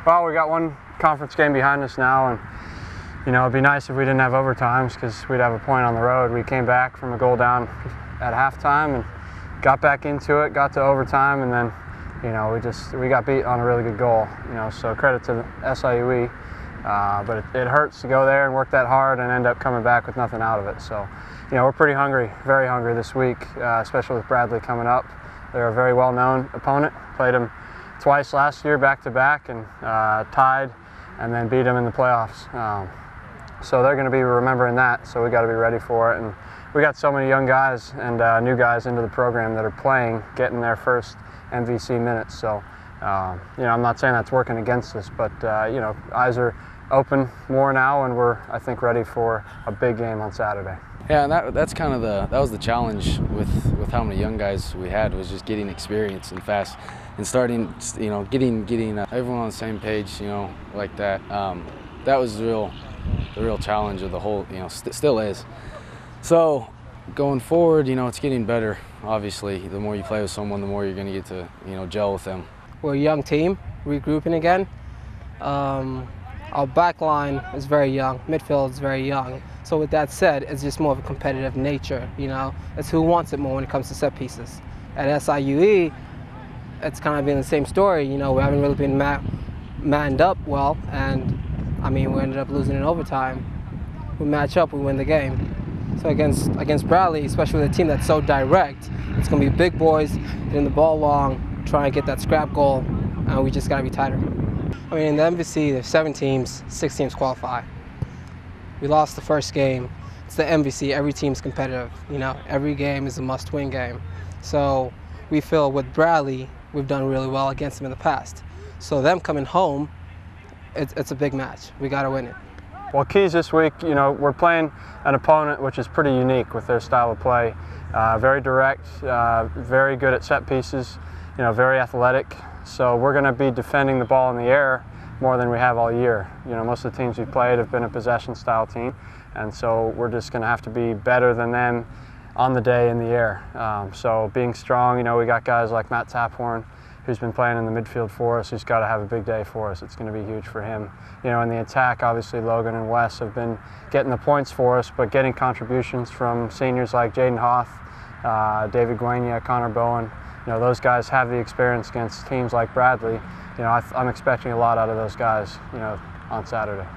Well, we got one conference game behind us now, and it'd be nice if we didn't have overtimes because we'd have a point on the road. We came back from a goal down at halftime and got back into it, got to overtime, and then we got beat on a really good goal. So credit to the SIU-E, but it hurts to go there and work that hard and end up coming back with nothing out of it. So we're pretty hungry, very hungry this week, especially with Bradley coming up. They're a very well-known opponent. Played them twice last year, back-to-back, and tied, and then beat them in the playoffs. So they're going to be remembering that, so we got to be ready for it. And we got so many young guys and new guys into the program that are playing, getting their first MVC minutes. So, I'm not saying that's working against us, but eyes are open more now, and we're, I think, ready for a big game on Saturday. Yeah, and that's kind of that was the challenge with how many young guys we had, was just getting experience and fast, and starting, getting everyone on the same page, like that. That was the real challenge of the whole, still is. So going forward, it's getting better. Obviously, the more you play with someone, the more you're going to get to, gel with them. We're a young team, regrouping again. Our back line is very young, midfield is very young. So with that said, it's just more of a competitive nature, It's who wants it more when it comes to set pieces. At SIU-E, it's kind of been the same story, we haven't really been manned up well, and we ended up losing in overtime. We match up, we win the game. So against Bradley, especially with a team that's so direct, it's going to be big boys getting the ball long, trying to get that scrap goal, and we just got to be tighter. In the MVC, there's 7 teams, 6 teams qualify. We lost the first game. It's the MVC, every team's competitive. Every game is a must-win game. So we feel with Bradley, we've done really well against them in the past. So them coming home, it's a big match. We got to win it. Well, keys this week, we're playing an opponent which is pretty unique with their style of play. Very direct, very good at set pieces, very athletic. So we're going to be defending the ball in the air more than we have all year. Most of the teams we've played have been a possession style team, and so we're just going to have to be better than them on the day in the air. So being strong, we got guys like Matt Taphorn, who's been playing in the midfield for us, who's got to have a big day for us. It's going to be huge for him. In the attack, obviously Logan and Wes have been getting the points for us, but getting contributions from seniors like Jaden Hoth, David Ngwenya, Connor Bowen, those guys have the experience against teams like Bradley. I'm expecting a lot out of those guys, on Saturday.